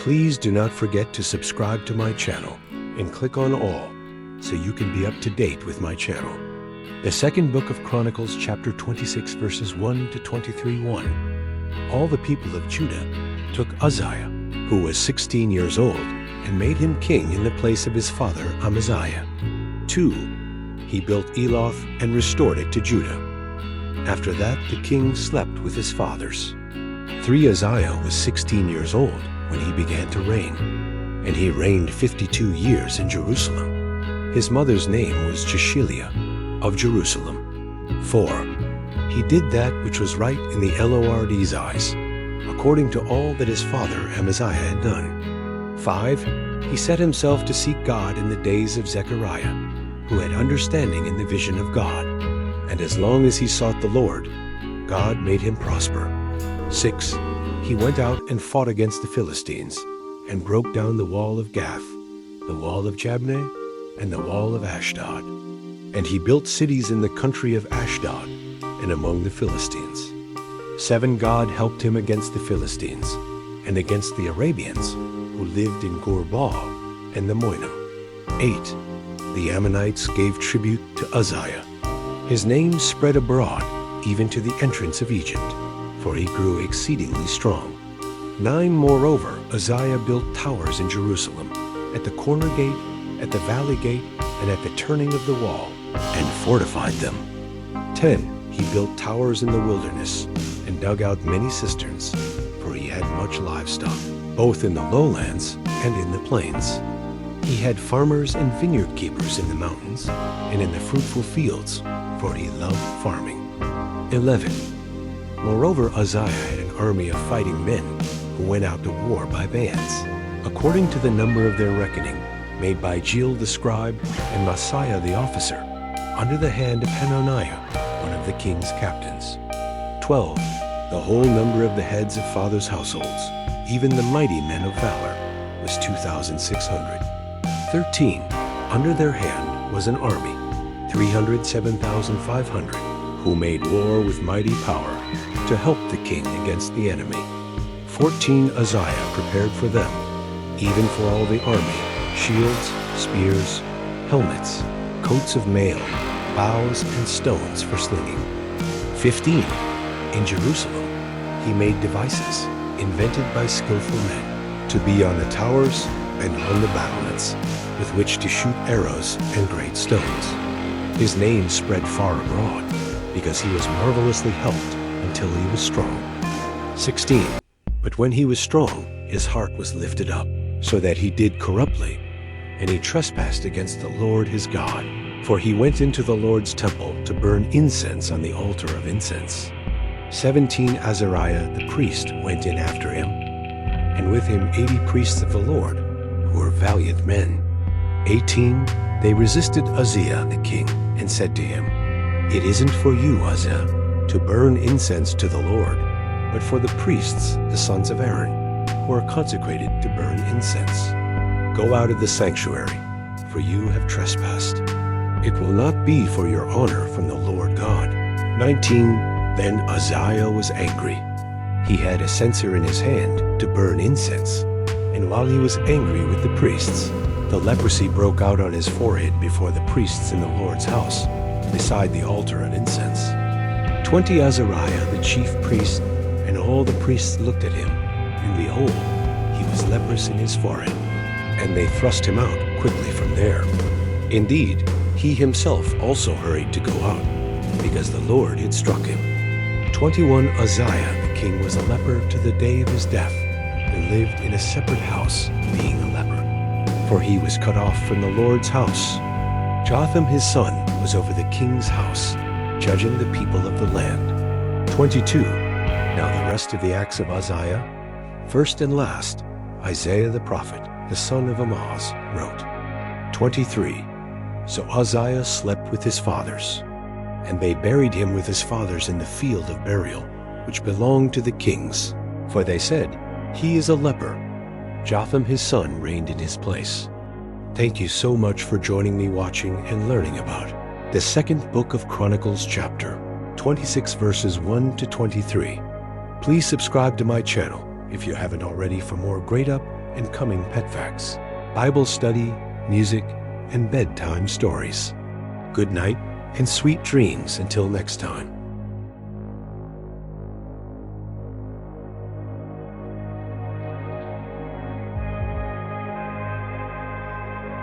Please do not forget to subscribe to my channel and click on all so you can be up to date with my channel. The second book of Chronicles, chapter 26, verses 1 to 23:1. All the people of Judah took Uzziah, who was 16 years old, and made him king in the place of his father Amaziah. 2. He built Eloth and restored it to Judah. After that the king slept with his fathers. 3. Uzziah was 16 years old when he began to reign, and he reigned 52 years in Jerusalem. His mother's name was Jeshiliah of Jerusalem. 4. He did that which was right in the Lord's eyes, according to all that his father Amaziah had done. 5. He set himself to seek God in the days of Zechariah, who had understanding in the vision of God, and as long as he sought the Lord, God made him prosper. 6. He went out and fought against the Philistines, and broke down the wall of Gath, the wall of Jabneh, and the wall of Ashdod. And he built cities in the country of Ashdod, and among the Philistines. 7. God helped him against the Philistines, and against the Arabians, who lived in Gur-baal and the Moinim. 8. The Ammonites gave tribute to Uzziah. His name spread abroad, even to the entrance of Egypt, for he grew exceedingly strong. 9. Moreover, Uzziah built towers in Jerusalem, at the corner gate, at the valley gate, and at the turning of the wall, and fortified them. 10. He built towers in the wilderness, and dug out many cisterns, for he had much livestock, both in the lowlands and in the plains. He had farmers and vineyard keepers in the mountains, and in the fruitful fields, for he loved farming. 11. Moreover, Uzziah had an army of fighting men, who went out to war by bands, according to the number of their reckoning, made by Jeiel the scribe and Maaseiah the officer, under the hand of Hananiah, one of the king's captains. 12. The whole number of the heads of fathers' households, even the mighty men of valor, was 2,600. 13. Under their hand was an army, 307,500, who made war with mighty power to help the king against the enemy. 14. Uzziah prepared for them, even for all the army, shields, spears, helmets, coats of mail, bows, and stones for slinging. 15. In Jerusalem, he made devices, invented by skillful men, to be on the towers and on the battlements, with which to shoot arrows and great stones. His name spread far abroad, because he was marvelously helped until he was strong. 16. But when he was strong, his heart was lifted up, so that he did corruptly, and he trespassed against the Lord his God. For he went into the Lord's temple to burn incense on the altar of incense. 17. Azariah the priest went in after him, and with him 80 priests of the Lord, who were valiant men. 18. They resisted Uzziah the king, and said to him, It isn't for you, Uzziah, to burn incense to the Lord, but for the priests, the sons of Aaron, who are consecrated to burn incense. Go out of the sanctuary, for you have trespassed. It will not be for your honor from the Lord God. 19. Then Uzziah was angry. He had a censer in his hand to burn incense, and while he was angry with the priests, the leprosy broke out on his forehead before the priests in the Lord's house, beside the altar of incense. 20. Azariah the chief priest and all the priests looked at him, and behold, he was leprous in his forehead, and they thrust him out quickly from there. Indeed, he himself also hurried to go out, because the Lord had struck him. 21. Uzziah the king was a leper to the day of his death, and lived in a separate house, being a leper. For he was cut off from the Lord's house. Jotham his son was over the king's house, judging the people of the land. 22. Now the rest of the acts of Uzziah, first and last, Isaiah the prophet, the son of Amoz, wrote. 23. So Uzziah slept with his fathers, and they buried him with his fathers in the field of burial, which belonged to the kings. For they said, He is a leper. Jotham his son reigned in his place. Thank you so much for joining me watching and learning about the second book of Chronicles, chapter 26, verses 1 to 23. Please subscribe to my channel if you haven't already for more great up and coming pet facts, Bible study, music, and bedtime stories. Good night and sweet dreams until next time.